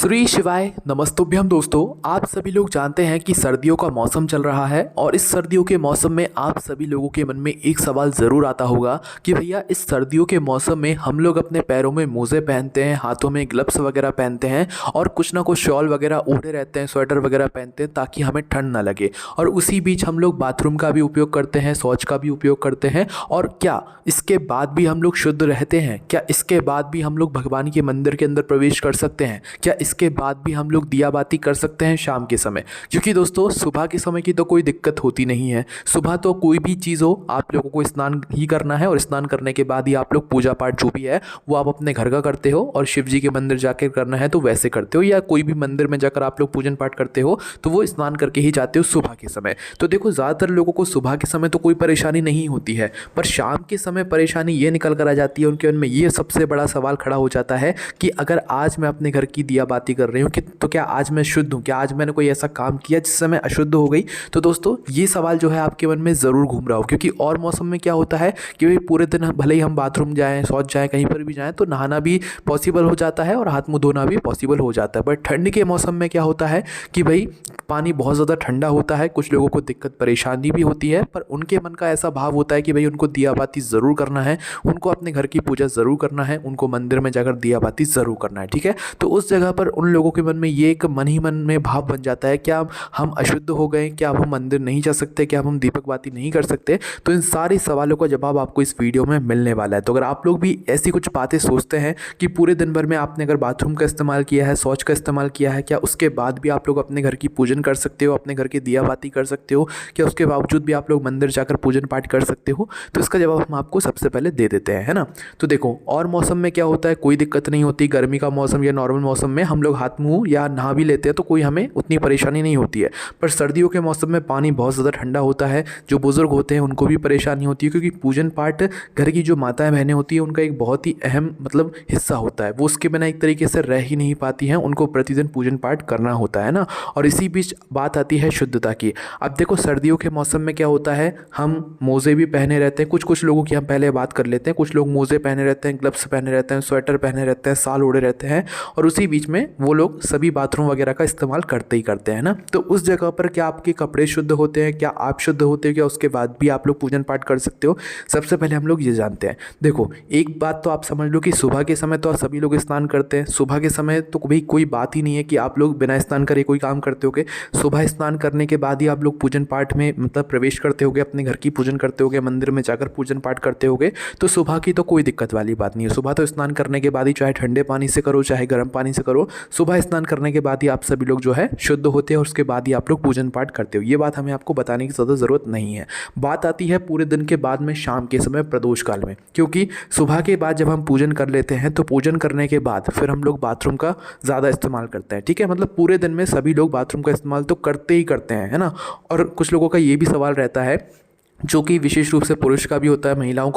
श्री शिवाय नमस्तुभ्यम। दोस्तों, आप सभी लोग जानते हैं कि सर्दियों का मौसम चल रहा है और इस सर्दियों के मौसम में आप सभी लोगों के मन में एक सवाल ज़रूर आता होगा कि भैया इस सर्दियों के मौसम में हम लोग अपने पैरों में मोज़े पहनते हैं, हाथों में ग्लव्स वगैरह पहनते हैं और कुछ ना कुछ शॉल वगैरह ओढ़े रहते हैं, स्वेटर वगैरह पहनते हैं ताकि हमें ठंड ना लगे। और उसी बीच हम लोग बाथरूम का भी उपयोग करते हैं, शौच का भी उपयोग करते हैं। और क्या इसके बाद भी हम लोग शुद्ध रहते हैं? क्या इसके बाद भी हम लोग भगवान के मंदिर के अंदर प्रवेश कर सकते हैं? क्या इसके बाद भी हम लोग दिया बाती कर सकते हैं शाम के समय? क्योंकि दोस्तों सुबह के समय की तो कोई दिक्कत होती नहीं है। सुबह तो कोई भी चीज़ हो, आप लोगों को स्नान ही करना है और स्नान करने के बाद ही आप लोग पूजा पाठ जो भी है वो आप अपने घर का करते हो और शिव जी के मंदिर जाकर करना है तो वैसे करते हो, या कोई भी मंदिर में जाकर आप लोग पूजन पाठ करते हो तो वो स्नान करके ही जाते हो सुबह के समय। तो देखो, ज़्यादातर लोगों को सुबह के समय तो कोई परेशानी नहीं होती है, पर शाम के समय परेशानी ये निकल कर आ जाती है। उनके मन में ये सबसे बड़ा सवाल खड़ा हो जाता है कि अगर आज मैं अपने घर की दिया बाती कर रही हूँ कि तो क्या आज मैं शुद्ध हूँ? क्या आज मैंने कोई ऐसा काम किया जिससे मैं अशुद्ध हो गई? तो दोस्तों ये सवाल जो है आपके मन में ज़रूर घूम रहा हो, क्योंकि और मौसम में क्या होता है कि भाई पूरे दिन भले ही हम बाथरूम जाएँ, शौच जाएँ, कहीं पर भी जाएँ तो नहाना भी पॉसिबल हो जाता है और हाथ मुँह धोना भी पॉसिबल हो जाता है। बट ठंड के मौसम में क्या होता है कि भाई पानी बहुत ज़्यादा ठंडा होता है, कुछ लोगों को दिक्कत परेशानी भी होती है, पर उनके मन का ऐसा भाव होता है कि भाई उनको दिया बाती ज़रूर करना है, उनको अपने घर की पूजा ज़रूर करना है, उनको मंदिर में जाकर दिया बाती ज़रूर करना है। ठीक है, तो उस जगह पर उन लोगों के मन में ये एक मन ही मन में भाव बन जाता है, क्या हम अशुद्ध हो गए? क्या अब हम मंदिर नहीं जा सकते? क्या अब हम दीपक बाती नहीं कर सकते? तो इन सारे सवालों का जवाब आपको इस वीडियो में मिलने वाला है। तो अगर आप लोग भी ऐसी कुछ बातें सोचते हैं कि पूरे दिन भर में आपने अगर बाथरूम का इस्तेमाल किया है, शौच का इस्तेमाल किया है, क्या उसके बाद भी आप लोग अपने घर की पूजन कर सकते हो, अपने घर की दिया बाती कर सकते हो? क्या उसके बावजूद भी आप लोग मंदिर जाकर पूजन पाठ कर सकते हो? तो इसका जवाब हम आपको सबसे पहले दे देते हैं, है ना। तो देखो, और मौसम में क्या होता है, कोई दिक्कत नहीं होती। गर्मी का मौसम या नॉर्मल मौसम में हम लोग हाथ मुँह या नहा भी लेते हैं तो कोई हमें उतनी परेशानी नहीं होती है। पर सर्दियों के मौसम में पानी बहुत ज़्यादा ठंडा होता है, जो बुज़ुर्ग होते हैं उनको भी परेशानी होती है, क्योंकि पूजन पाठ घर की जो माताएं बहनें होती हैं उनका एक बहुत ही अहम हिस्सा होता है। वो उसके बिना एक तरीके से रह ही नहीं पाती हैं, उनको प्रतिदिन पूजन पाठ करना होता है ना। और इसी बीच बात आती है शुद्धता की। अब देखो, सर्दियों के मौसम में क्या होता है, हम मोज़े भी पहने रहते हैं। कुछ लोगों की हम पहले बात कर लेते हैं। कुछ लोग मोज़े पहने रहते हैं, ग्लव्स पहने रहते हैं, स्वेटर पहने रहते हैं, साल ओढ़े रहते हैं, और उसी बीच में वो लोग सभी बाथरूम वगैरह का इस्तेमाल करते ही करते हैं ना। तो उस जगह पर क्या आपके कपड़े शुद्ध होते हैं? क्या आप शुद्ध होते हो? क्या उसके बाद भी आप लोग पूजन पाठ कर सकते हो? सबसे पहले हम लोग ये जानते हैं। देखो, एक बात तो आप समझ लो कि सुबह के समय तो सभी लोग स्नान करते हैं। सुबह के समय तो भाई कोई बात ही नहीं है कि आप लोग बिना स्नान करे कोई काम करते होगे। सुबह स्नान करने के बाद ही आप लोग पूजन पाठ में प्रवेश करते होगे, अपने घर की पूजन करते होगे, मंदिर में जाकर पूजन पाठ करते होगे। तो सुबह की तो कोई दिक्कत वाली बात नहीं है। सुबह तो स्नान करने के बाद ही, चाहे ठंडे पानी से करो चाहे गर्म पानी से करो, सुबह स्नान करने के बाद ही आप सभी लोग जो है शुद्ध होते हैं और उसके बाद ही आप लोग पूजन पाठ करते हो। ये बात हमें आपको बताने की ज़्यादा ज़रूरत नहीं है। बात आती है पूरे दिन के बाद में, शाम के समय, प्रदोष काल में। क्योंकि सुबह के बाद जब हम पूजन कर लेते हैं तो पूजन करने के बाद फिर हम लोग बाथरूम का ज़्यादा इस्तेमाल करते हैं। ठीक है, पूरे दिन में सभी लोग बाथरूम का इस्तेमाल तो करते ही करते हैं, है ना। और कुछ लोगों का ये भी सवाल रहता है, जो कि विशेष रूप से पुरुष का भी होता है, महिलाओं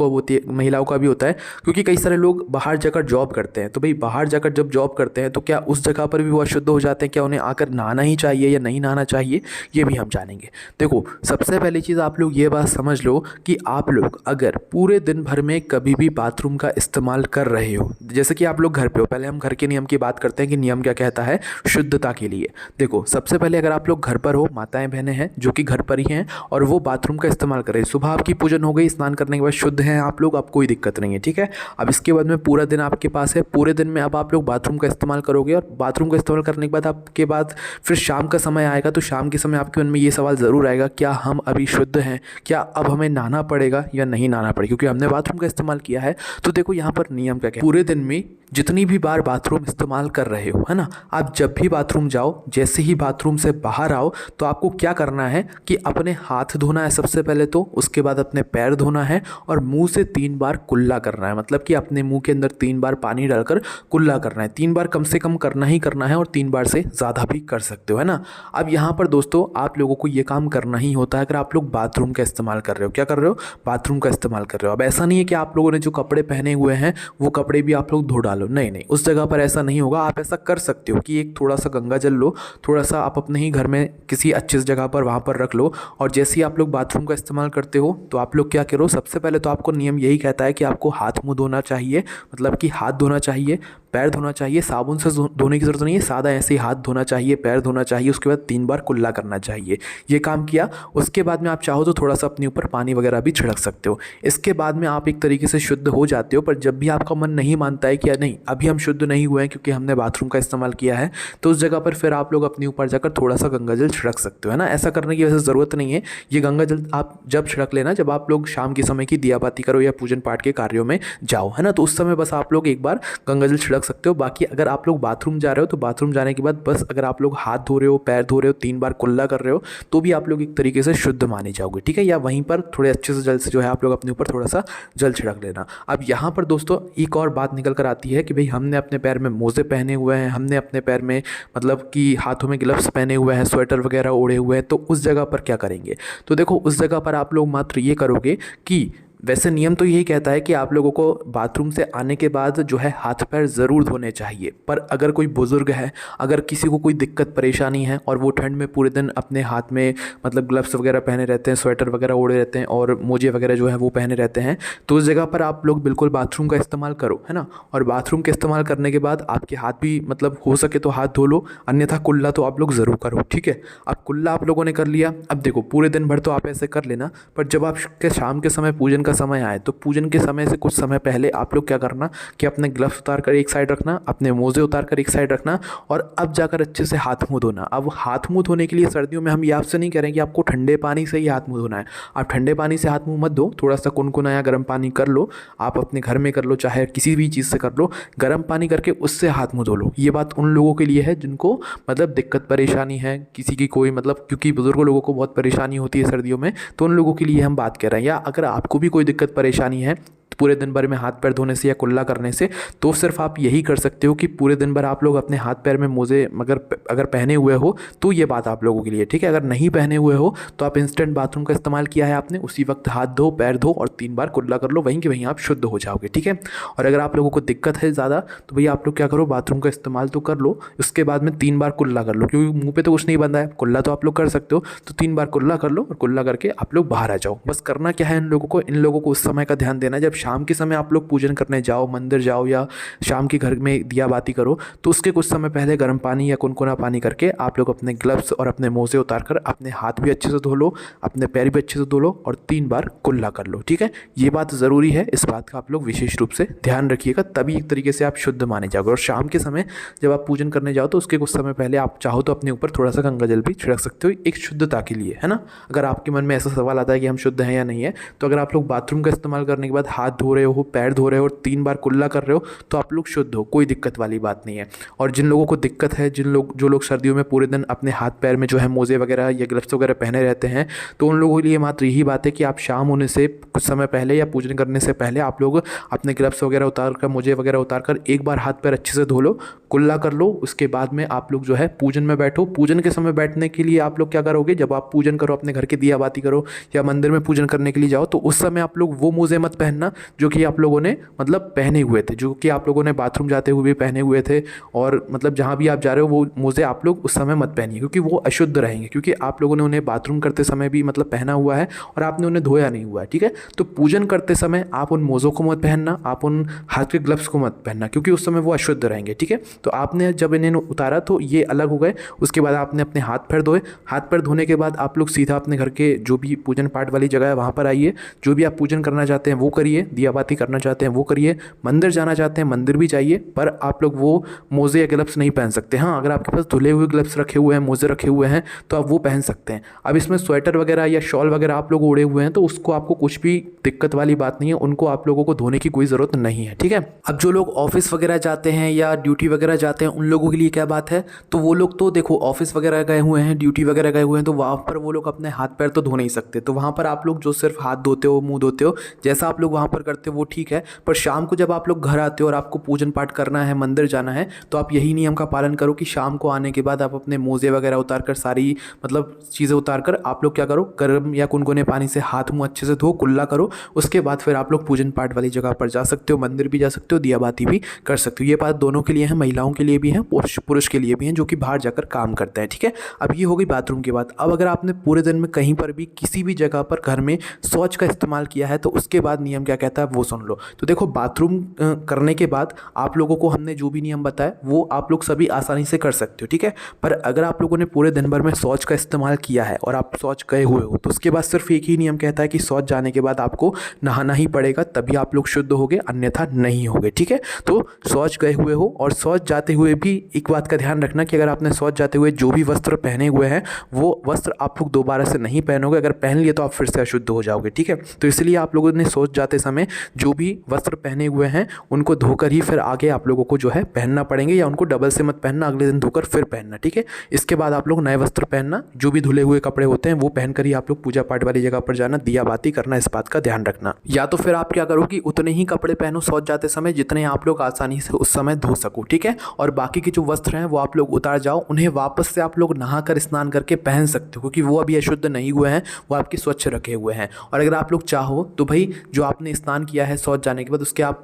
का भी होता है, क्योंकि कई सारे लोग बाहर जाकर जॉब करते हैं। तो भाई बाहर जाकर जब जॉब करते हैं तो क्या उस जगह पर भी वो अशुद्ध हो जाते हैं? क्या उन्हें आकर नहाना ही चाहिए या नहीं नहाना चाहिए? ये भी हम जानेंगे। देखो, सबसे पहली चीज़ आप लोग ये बात समझ लो कि आप लोग अगर पूरे दिन भर में कभी भी बाथरूम का इस्तेमाल कर रहे हो, जैसे कि आप लोग घर पर हो, पहले हम घर के नियम की बात करते हैं कि नियम क्या कहता है शुद्धता के लिए। देखो, सबसे पहले अगर आप लोग घर पर हो, माताएँ बहनें हैं जो कि घर पर ही हैं और वो बाथरूम का इस्तेमाल करें, सुबह आपकी पूजन हो गई, स्नान करने के बाद शुद्ध हैं आप लोग, अब कोई दिक्कत नहीं है। ठीक है, अब इसके बाद में पूरा दिन आपके पास है, पूरे दिन में अब आप लोग बाथरूम का इस्तेमाल करोगे और बाथरूम का इस्तेमाल करने के बाद आपके बाद फिर शाम का समय आएगा, तो शाम के समय आपके मन में ये सवाल ज़रूर आएगा, क्या हम अभी शुद्ध हैं? क्या अब हमें नहाना पड़ेगा या नहीं नहाना पड़ेगा, क्योंकि हमने बाथरूम का इस्तेमाल किया है। तो देखो, यहाँ पर नियम क्या है, पूरे दिन में जितनी भी बार बाथरूम इस्तेमाल कर रहे हो, है ना, आप जब भी बाथरूम जाओ, जैसे ही बाथरूम से बाहर आओ तो आपको क्या करना है कि अपने हाथ धोना है सबसे पहले, तो उसके बाद अपने पैर धोना है और मुंह से 3 बार कुल्ला करना है। मतलब कि अपने मुंह के अंदर 3 बार पानी डालकर कुल्ला करना है। 3 बार कम से कम करना ही करना है और 3 बार से ज़्यादा भी कर सकते हो, है ना। अब यहाँ पर दोस्तों आप लोगों को ये काम करना ही होता है अगर आप लोग बाथरूम का इस्तेमाल कर रहे हो। क्या कर रहे हो? बाथरूम का इस्तेमाल कर रहे हो। अब ऐसा नहीं है कि आप लोगों ने जो कपड़े पहने हुए हैं वो कपड़े भी आप लोग धो डालो, नहीं नहीं, उस जगह पर ऐसा नहीं होगा। आप ऐसा कर सकते हो कि एक थोड़ा सा गंगा जल लो, थोड़ा सा आप अपने ही घर में किसी अच्छी जगह पर वहाँ पर रख लो, और जैसे ही आप लोग बाथरूम का इस्तेमाल करते हो तो आप लोग क्या करो, सबसे पहले तो आपको नियम यही कहता है कि आपको हाथ मुंह धोना चाहिए, मतलब कि हाथ धोना चाहिए। पैर धोना चाहिए, साबुन से धोने की ज़रूरत नहीं है, सादा ऐसे ही हाथ धोना चाहिए, पैर धोना चाहिए, उसके बाद 3 बार कुल्ला करना चाहिए। ये काम किया, उसके बाद में आप चाहो तो थोड़ा सा अपने ऊपर पानी वगैरह भी छिड़क सकते हो। इसके बाद में आप एक तरीके से शुद्ध हो जाते हो। पर जब भी आपका मन नहीं मानता है कि नहीं अभी हम शुद्ध नहीं हुए हैं क्योंकि हमने बाथरूम का इस्तेमाल किया है, तो उस जगह पर फिर आप लोग अपने ऊपर जाकर थोड़ा सा गंगा जल छिड़क सकते हो, है ना। ऐसा करने की वैसे ज़रूरत नहीं है। ये गंगा जल आप जब छिड़क लेना जब आप लोग शाम के समय की दिया बाती करो या पूजन पाठ के कार्यों में जाओ, है ना, तो उस समय बस आप लोग एक बार गंगा जल छिड़क सकते हो। बाकी अगर आप लोग बाथरूम जा रहे हो तो बाथरूम जाने के बाद बस अगर आप लोग हाथ धो रहे हो, पैर धो रहे हो, 3 बार कुल्ला कर रहे हो, तो भी आप लोग एक तरीके से शुद्ध माने जाओगे, ठीक है। या वहीं पर थोड़े अच्छे से जल से जो है आप लोग अपने ऊपर थोड़ा सा जल छिड़क लेना। अब यहाँ पर दोस्तों एक और बात निकल कर आती है कि भाई हमने अपने पैर में मोजे पहने हुए हैं, हमने अपने पैर में मतलब कि हाथों में ग्लव्स पहने हुए हैं, स्वेटर वगैरह ओढ़े हुए हैं, तो उस जगह पर क्या करेंगे। तो देखो उस जगह पर आप लोग मात्र ये करोगे कि वैसे नियम तो यही कहता है कि आप लोगों को बाथरूम से आने के बाद जो है हाथ पैर ज़रूर धोने चाहिए। पर अगर कोई बुज़ुर्ग है, अगर किसी को कोई दिक्कत परेशानी है और वो ठंड में पूरे दिन अपने हाथ में मतलब ग्लव्स वगैरह पहने रहते हैं, स्वेटर वगैरह ओढ़े रहते हैं और मोजे वगैरह जो है वो पहने रहते हैं, तो उस जगह पर आप लोग बिल्कुल बाथरूम का इस्तेमाल करो, है ना। और बाथरूम के इस्तेमाल करने के बाद आपके हाथ भी मतलब हो सके तो हाथ धो लो, अन्यथा कुल्ला तो आप लोग ज़रूर करो, ठीक है। अब कुल्ला आप लोगों ने कर लिया। अब देखो पूरे दिन भर तो आप ऐसे कर लेना, पर जब आप शाम के समय पूजन का समय आए तो पूजन के समय से कुछ समय पहले आप लोग क्या करना कि अपने ग्लव्स उतार कर एक साइड रखना, अपने मोजे उतार कर एक साइड रखना और अब जाकर अच्छे से हाथ मुंह धोना। अब हाथ मुंह धोने के लिए सर्दियों में हम ये आपसे नहीं कह रहे हैं कि आपको ठंडे पानी से ही हाथ मुंह धोना है। आप ठंडे पानी से हाथ मुंह मत धो, थोड़ा सा कुनकुना या गर्म पानी कर लो, आप अपने घर में कर लो, चाहे किसी भी चीज़ से कर लो, गर्म पानी करके उससे हाथ मुंह धो लो। ये बात उन लोगों के लिए है जिनको मतलब दिक्कत परेशानी है, किसी की कोई मतलब क्योंकि बुजुर्ग लोगों को बहुत परेशानी होती है सर्दियों में, तो उन लोगों के लिए हम बात कर रहे हैं। या अगर आपको भी कोई दिक्कत परेशानी है पूरे दिन भर में हाथ पैर धोने से या कुल्ला करने से, तो सिर्फ आप यही कर सकते हो कि पूरे दिन भर आप लोग अपने हाथ पैर में मोजे अगर पहने हुए हो तो ये बात आप लोगों के लिए, ठीक है। अगर नहीं पहने हुए हो तो आप इंस्टेंट बाथरूम का इस्तेमाल किया है आपने, उसी वक्त हाथ धो, पैर धो और 3 बार कुल्ला कर लो, वहीं के वहीं आप शुद्ध हो जाओगे, ठीक है। और अगर आप लोगों को दिक्कत है ज़्यादा तो भैया आप लोग क्या करो, बाथरूम का इस्तेमाल तो कर लो, उसके बाद में 3 बार कुल्ला कर लो, क्योंकि मुँह पर तो कुछ नहीं बंधा है, कुल्ला तो आप लोग कर सकते हो, तो 3 बार कुल्ला कर लो और कुल्ला करके आप लोग बाहर आ जाओ। बस करना क्या है इन लोगों को उस समय का ध्यान देना है। जब शाम के समय आप लोग पूजन करने जाओ, मंदिर जाओ या शाम के घर में दिया बाती करो, तो उसके कुछ समय पहले गर्म पानी या कुनकुना पानी करके आप लोग अपने ग्लव्स और अपने मोजे उतार कर अपने हाथ भी अच्छे से धो लो, अपने पैर भी अच्छे से धो लो और 3 बार कुल्ला कर लो, ठीक है। ये बात ज़रूरी है, इस बात का आप लोग विशेष रूप से ध्यान रखिएगा, तभी एक तरीके से आप शुद्ध माने जाओगे। और शाम के समय जब आप पूजन करने जाओ तो उसके कुछ समय पहले आप चाहो तो अपने ऊपर थोड़ा सा गंगा जल भी छिड़क सकते हो, एक शुद्धता के लिए, है ना। अगर आपके मन में ऐसा सवाल आता है कि हम शुद्ध हैं या नहीं है, तो अगर आप लोग बाथरूम का इस्तेमाल करने के बाद हाथ धो रहे हो, पैर धो रहे हो और 3 बार कुल्ला कर रहे हो, तो आप लोग शुद्ध हो, कोई दिक्कत वाली बात नहीं है। और जिन लोगों को दिक्कत है, जो लोग सर्दियों में पूरे दिन अपने हाथ पैर में जो है मोजे वगैरह या ग्लव्स वगैरह पहने रहते हैं, तो उन लोगों के लिए मात्र यही बात है कि आप शाम होने से कुछ समय पहले या पूजन करने से पहले आप लोग अपने ग्लव्स वगैरह उतार कर, मोजे वगैरह उतार कर एक बार हाथ पैर अच्छे से धो लो, कुल्ला कर लो। उसके बाद में आप लोग जो है पूजन में बैठो। पूजन के समय बैठने के लिए आप लोग क्या करोगे, जब आप पूजन करो, अपने घर की दिया बाती करो या मंदिर में पूजन करने के लिए जाओ, तो उस समय आप लोग वो मोजे मत पहनना जो कि आप लोगों ने मतलब पहने हुए थे, जो कि आप लोगों ने बाथरूम जाते हुए भी पहने हुए थे, और मतलब जहाँ भी आप जा रहे हो वो मोजे आप लोग उस समय मत पहनिए, क्योंकि वो अशुद्ध रहेंगे, क्योंकि आप लोगों ने उन्हें बाथरूम करते समय भी मतलब पहना हुआ है और आपने उन्हें धोया नहीं हुआ है, ठीक है। तो पूजन करते समय आप उन मोज़ों को मत पहनना, आप उन हाथ के ग्लव्स को मत पहनना, क्योंकि उस समय वो अशुद्ध रहेंगे, ठीक है। तो आपने जब इन्हें उतारा तो ये अलग हो गए, उसके बाद आपने अपने हाथ पैर धोए। हाथ पैर धोने के बाद आप लोग सीधा अपने घर के जो भी पूजन पाठ वाली जगह है वहाँ पर आइए, जो भी आप पूजन करना चाहते हैं वो करिए, दिया बाती करना चाहते हैं वो करिए, मंदिर जाना चाहते हैं मंदिर भी जाइए, पर आप लोग वो मोजे या ग्लव्स नहीं पहन सकते। हाँ, अगर आपके पास धुले हुए ग्लव्स रखे हुए हैं, मोजे रखे हुए हैं, तो आप वो पहन सकते हैं। अब इसमें स्वेटर वगैरह या शॉल वगैरह आप लोग ओढ़े हुए हैं, तो उसको आपको कुछ भी दिक्कत वाली बात नहीं है, उनको आप लोगों को धोने की कोई ज़रूरत नहीं है, ठीक है। अब जो लोग ऑफिस वगैरह जाते हैं या ड्यूटी वगैरह जाते हैं, उन लोगों के लिए क्या बात है, तो वो लोग तो देखो ऑफिस वगैरह गए हुए हैं, ड्यूटी वगैरह गए हुए हैं, तो वहाँ पर वो लोग अपने हाथ पैर तो धो नहीं सकते, तो वहाँ पर आप लोग जो सिर्फ हाथ धोते हो, मुंह धोते हो, जैसा आप लोग वहाँ पर करते हो वो ठीक है। पर शाम को जब आप लोग घर आते हो और आपको पूजन पाठ करना है, मंदिर जाना है, तो आप यही नियम का पालन करो कि शाम को आने के बाद आप अपने मोजे वगैरह उतार कर, सारी मतलब चीज़ें उतार कर आप लोग क्या करो, गर्म या गुनगुने पानी से हाथ मुँह अच्छे से धो, कुल्ला करो। उसके बाद फिर आप लोग पूजन पाठ वाली जगह पर जा सकते हो, मंदिर भी जा सकते हो, दिया बाती भी कर सकते हो। ये बात दोनों के लिए है, महिला महिलाओं के लिए भी हैं, पुरुष के लिए भी हैं जो कि बाहर जाकर काम करते हैं। ठीक है, अब ये हो गई बाथरूम की बात। अब अगर आपने पूरे दिन में कहीं पर भी किसी भी जगह पर घर में शौच का इस्तेमाल किया है तो उसके बाद नियम क्या कहता है वो सुन लो। तो देखो, बाथरूम करने के बाद आप लोगों को हमने जो भी नियम बताया वो आप लोग सभी आसानी से कर सकते हो। ठीक है, पर अगर आप लोगों ने पूरे दिन भर में शौच का इस्तेमाल किया है और आप शौच गए हुए हो तो उसके बाद सिर्फ एक ही नियम कहता है कि शौच जाने के बाद आपको नहाना ही पड़ेगा, तभी आप लोग शुद्ध होगे, अन्यथा नहीं होगे। ठीक है, तो शौच गए हुए हो और शौच जाते हुए भी एक बात का ध्यान रखना कि अगर आपने शौच जाते हुए जो भी वस्त्र पहने हुए हैं वो वस्त्र आप लोग दोबारा से नहीं पहनोगे। अगर पहन लिए तो आप फिर से अशुद्ध हो जाओगे। ठीक है, तो इसलिए आप लोगों ने शौच जाते समय जो भी वस्त्र पहने हुए हैं उनको धोकर ही फिर आगे आप लोगों को जो है पहनना पड़ेंगे, या उनको डबल से मत पहनना, अगले दिन धोकर फिर पहनना। ठीक है, इसके बाद आप लोग नए वस्त्र पहनना, जो भी धुले हुए कपड़े होते हैं वो पहनकर ही आप लोग पूजा पाठ वाली जगह पर जाना, दिया बाती करना, इस बात का ध्यान रखना। या तो फिर आप क्या करो कि उतने ही कपड़े पहनो शौच जाते समय जितने आप लोग आसानी से उस समय धो सको। ठीक है, और बाकी के जो वस्त्र हैं वो आप लोग उतार जाओ, उन्हें वापस से आप लोग नहाकर स्नान करके पहन सकते हो, क्योंकि वो अभी अशुद्ध नहीं हुए हैं, वो आपके स्वच्छ रखे हुए हैं। और अगर आप लोग चाहो तो भाई जो आपने स्नान किया है शौच जाने के बाद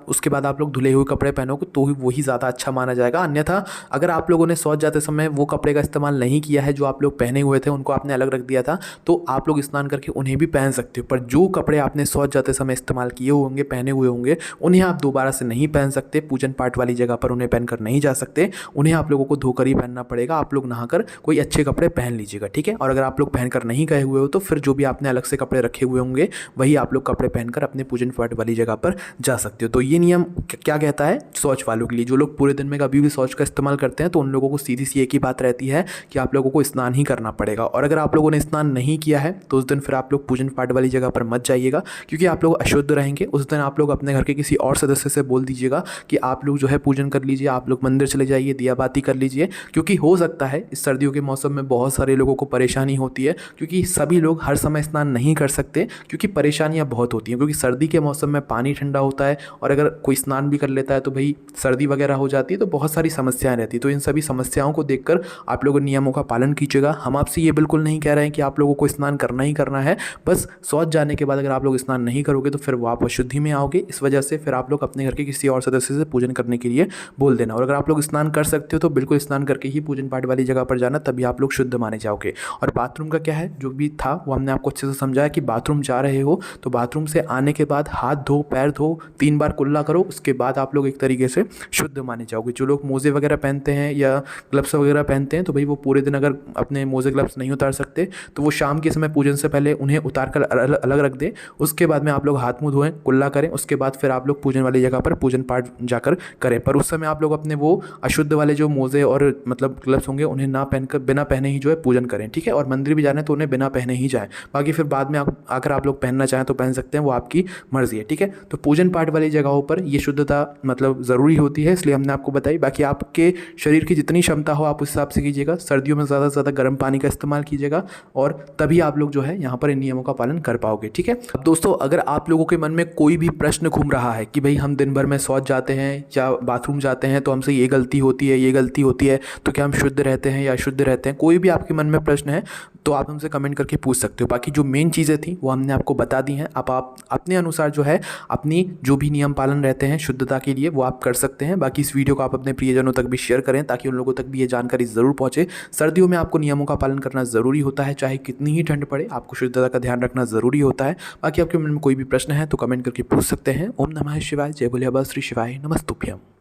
उसके बाद आप लोग धुले हुए कपड़े पहनोगे तो वही ज़्यादा अच्छा माना जाएगा। अन्यथा अगर आप लोगों ने शौच जाते समय वो कपड़े का इस्तेमाल नहीं किया है जो आप लोग पहने हुए थे, उनको आपने अलग रख दिया था, तो आप लोग स्नान करके उन्हें भी पहन सकते हो। पर जो कपड़े आपने शौच जाते समय इस्तेमाल किए होंगे, पहने हुए होंगे, उन्हें आप दोबारा से नहीं पहन सकते। पूजन पाठ वाली जगह पर उन्हें पहनकर नहीं जा सकते, उन्हें आप लोगों को धोकर ही पहनना पड़ेगा। आप लोग नहाकर कोई अच्छे कपड़े पहन लीजिएगा। ठीक है, और अगर आप लोग पहनकर नहीं गए हुए हो तो फिर जो भी आपने अलग से कपड़े रखे हुए होंगे वही आप लोग कपड़े पहनकर अपने पूजन पाठ वाली जगह पर जा सकते हो। तो ये नियम क्या कहता है शौच वालों के लिए। जो लोग पूरे दिन में कभी भी शौच का इस्तेमाल करते हैं तो उन लोगों को सीधी सी एक ही बात रहती है कि आप लोगों को स्नान ही करना पड़ेगा। और अगर आप लोगों ने स्नान नहीं किया है तो उस दिन फिर आप लोग पूजन पाठ वाली जगह पर मत जाइएगा, क्योंकि आप लोग अशुद्ध रहेंगे। उस दिन आप लोग अपने घर के किसी और सदस्य से बोल दीजिएगा कि आप लोग जो है पूजन कर लीजिए, आप लोग मंदिर चले जाइए, दिया बाती कर लीजिए, क्योंकि हो सकता है इस सर्दियों के मौसम में बहुत सारे लोगों को परेशानी होती है, क्योंकि सभी लोग हर समय स्नान नहीं कर सकते, क्योंकि परेशानियां बहुत होती हैं। क्योंकि सर्दी के मौसम में पानी ठंडा होता है और अगर कोई स्नान भी कर लेता है तो भाई सर्दी वगैरह हो जाती है, तो बहुत सारी समस्याएं रहती है। तो इन सभी समस्याओं को देखकर आप लोग नियमों का पालन कीजिएगा। हम आपसे ये बिल्कुल नहीं कह रहे हैं कि आप लोगों को स्नान करना ही करना है, बस शौच जाने के बाद अगर आप लोग स्नान नहीं करोगे तो फिर वो आप अशुद्धि में आओगे। इस वजह से फिर आप लोग अपने घर के किसी और सदस्य से पूजन करने के लिए बोल देना। और अगर आप लोग स्नान कर सकते हो तो बिल्कुल स्नान करके ही पूजन पाठ वाली जगह पर जाना, तभी आप लोग शुद्ध माने जाओगे। और बाथरूम का क्या है, जो भी था वो हमने आपको अच्छे से समझाया कि बाथरूम जा रहे हो तो बाथरूम से आने के बाद हाथ धो, पैर धो, 3 बार कुल्ला करो, उसके बाद आप लोग एक तरीके से शुद्ध माने जाओगे। जो लोग मोजे वगैरह पहनते हैं या ग्लव्स वगैरह पहनते हैं तो भाई वो पूरे दिन अगर अपने मोजे ग्लव्स नहीं उतार सकते तो वो शाम के समय पूजन से पहले उन्हें उतार कर अलग रख दें। उसके बाद में आप लोग हाथ मुँह धोएं, कुल्ला करें, उसके बाद फिर आप लोग पूजन वाली जगह पर पूजन पाठ जाकर करें। पर उस समय आप लोग अपने वो अशुद्ध वाले जो मोजे और मतलब ग्लव्स होंगे उन्हें ना पहनकर बिना पहने ही जो है पूजन करें। ठीक है, और मंदिर भी जाना है तो उन्हें बिना पहने ही जाएं। बाकी फिर बाद में आकर आप लोग पहनना चाहें तो पहन सकते हैं, वो आपकी मर्जी है। ठीक है, तो पूजन पाठ वाली जगहों पर ये शुद्धता मतलब ज़रूरी होती है, इसलिए हमने आपको बताई। बाकी आपके शरीर की जितनी क्षमता हो आप उस हिसाब से कीजिएगा। सर्दियों में ज़्यादा से ज़्यादा गर्म पानी का इस्तेमाल कीजिएगा और तभी आप लोग जो है यहाँ पर इन नियमों का पालन कर पाओगे। ठीक है, अब दोस्तों अगर आप लोगों के मन में कोई भी प्रश्न घूम रहा है कि भाई हम दिन भर में शौच जाते हैं या बाथरूम जाते हैं तो हमसे ये गलती होती है, ये गलती होती है, तो क्या हम शुद्ध रहते हैं या अशुद्ध रहते हैं, कोई भी आपके मन में प्रश्न है तो आप हमसे कमेंट करके पूछ सकते हो। बाकी जो मेन चीज़ें थी वो हमने आपको बता दी हैं। अब आप अपने अनुसार जो है अपनी जो भी नियम पालन रहते हैं शुद्धता के लिए वो आप कर सकते हैं। बाकी इस वीडियो को आप अपने प्रियजनों तक भी शेयर करें ताकि उन लोगों तक भी ये जानकारी ज़रूर पहुँचे। सर्दियों में आपको नियमों का पालन करना ज़रूरी होता है, चाहे कितनी ही ठंड पड़े, आपको शुद्धता का ध्यान रखना ज़रूरी होता है। बाकी आपके मन में कोई भी प्रश्न है तो कमेंट करके पूछ सकते हैं। ओम नमः शिवाय, जय बोले बाबा श्री शिवाय, नमस्तुभ्यम।